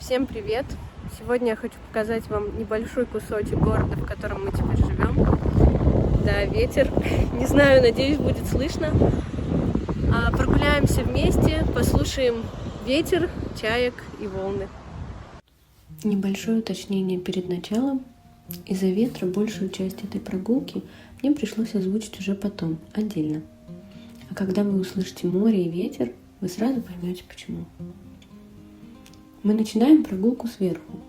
Всем привет! Сегодня я хочу показать вам небольшой кусочек города, в котором мы теперь живем. Да, ветер. Не знаю, надеюсь, будет слышно. Прогуляемся вместе, послушаем ветер, чаек и волны. Небольшое уточнение перед началом. Из-за ветра большую часть этой прогулки мне пришлось озвучить уже потом, отдельно. А когда вы услышите море и ветер, вы сразу поймете почему. Мы начинаем прогулку сверху.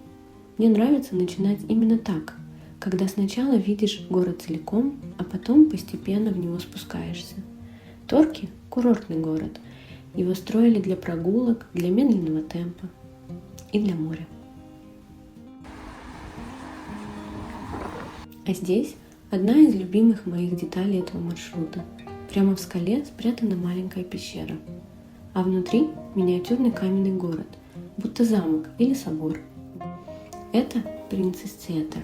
Мне нравится начинать именно так, когда сначала видишь город целиком, а потом постепенно в него спускаешься. Торки – курортный город. Его строили для прогулок, для медленного темпа и для моря. А здесь одна из любимых моих деталей этого маршрута. Прямо в скале спрятана маленькая пещера, а внутри миниатюрный каменный город, будто замок или собор. Это Принцесс Театр.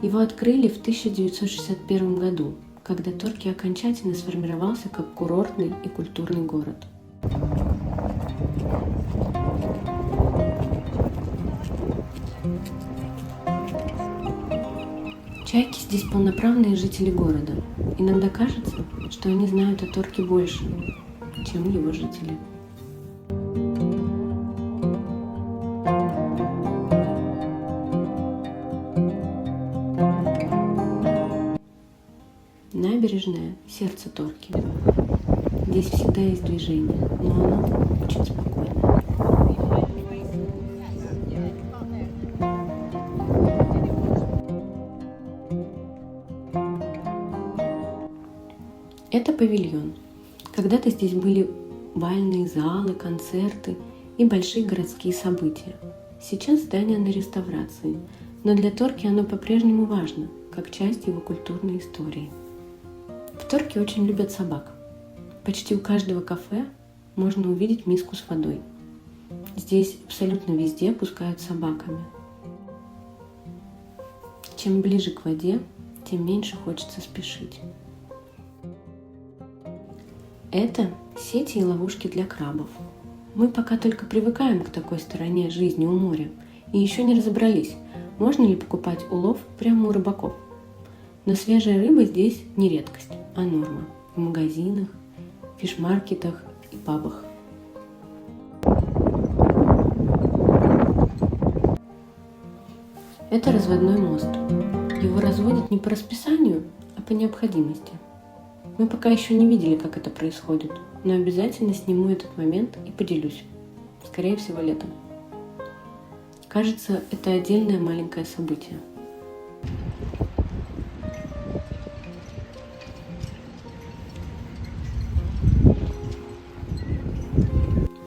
Его открыли в 1961 году, когда Торки окончательно сформировался как курортный и культурный город. Чайки здесь полноправные жители города. Иногда кажется, что они знают о Торке больше, чем его жители. Набережная – сердце Торки. Здесь всегда есть движение, но оно очень спокойное. Это павильон. Когда-то здесь были бальные залы, концерты и большие городские события. Сейчас здание на реставрации, но для Торки оно по-прежнему важно, как часть его культурной истории. В Торке очень любят собак. Почти у каждого кафе можно увидеть миску с водой. Здесь абсолютно везде пускают собаками. Чем ближе к воде, тем меньше хочется спешить. Это сети и ловушки для крабов. Мы пока только привыкаем к такой стороне жизни у моря и еще не разобрались, можно ли покупать улов прямо у рыбаков. Но свежая рыба здесь не редкость, а норма в магазинах, фиш-маркетах и пабах. Это разводной мост. Его разводят не по расписанию, а по необходимости. Мы пока еще не видели, как это происходит, но обязательно сниму этот момент и поделюсь. Скорее всего, летом. Кажется, это отдельное маленькое событие.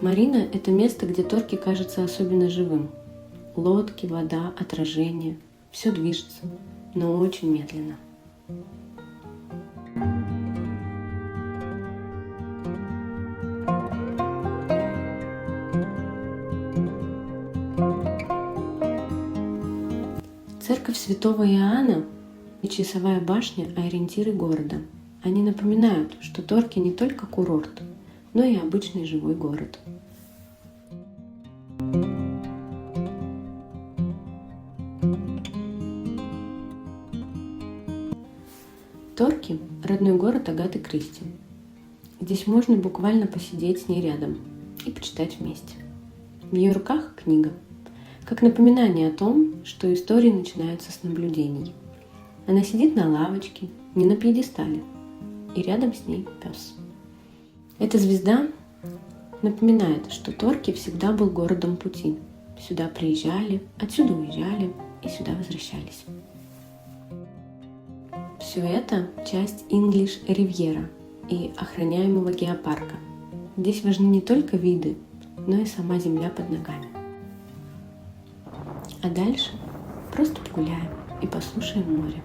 Марина – это место, где Торки кажется особенно живым. Лодки, вода, отражение – все движется, но очень медленно. Церковь Святого Иоанна и Часовая башня – ориентиры города. Они напоминают, что Торки не только курорт, но и обычный живой город. Торки – родной город Агаты Кристи. Здесь можно буквально посидеть с ней рядом и почитать вместе. В ее руках книга, как напоминание о том, что истории начинаются с наблюдений. Она сидит на лавочке, не на пьедестале, и рядом с ней пес. Эта звезда напоминает, что Торки всегда был городом пути. Сюда приезжали, отсюда уезжали и сюда возвращались. Все это часть English Riviera и охраняемого геопарка. Здесь важны не только виды, но и сама земля под ногами. А дальше просто погуляем и послушаем море.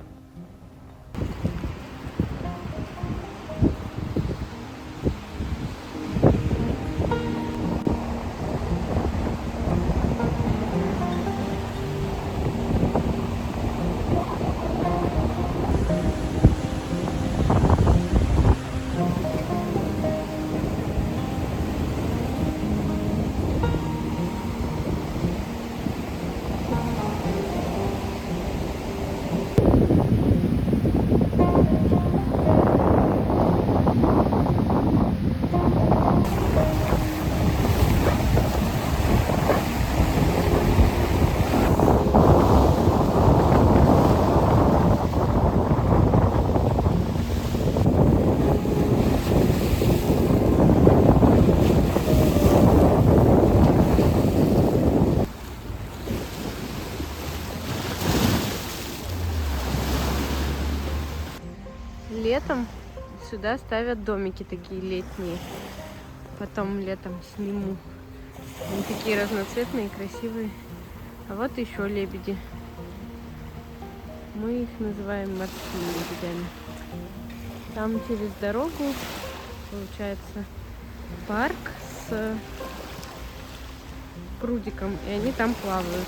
летом сюда ставят домики такие летние. Потом летом сниму. Они такие разноцветные, красивые. А вот еще лебеди. Мы их называем морскими лебедями. Там через дорогу получается парк с прудиком, и они там плавают.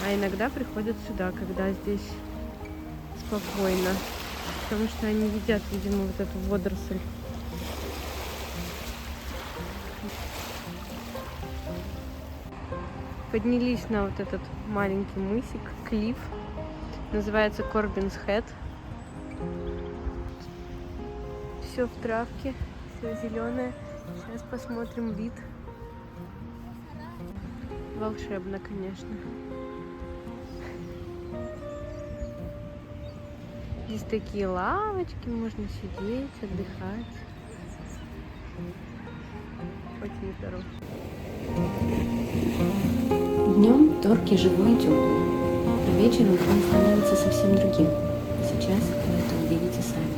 А иногда приходят сюда, когда здесь спокойно, потому что они едят, видимо, вот эту водоросль. Поднялись на вот этот маленький мысик, клифф, называется Корбинс Хэт. Все в травке, все зеленое. Сейчас посмотрим вид. Волшебно, конечно. Здесь такие лавочки, можно сидеть, отдыхать. Очень здорово. Днем торки живой и теплый, а вечером он становится совсем другим. Сейчас вы это увидите сами.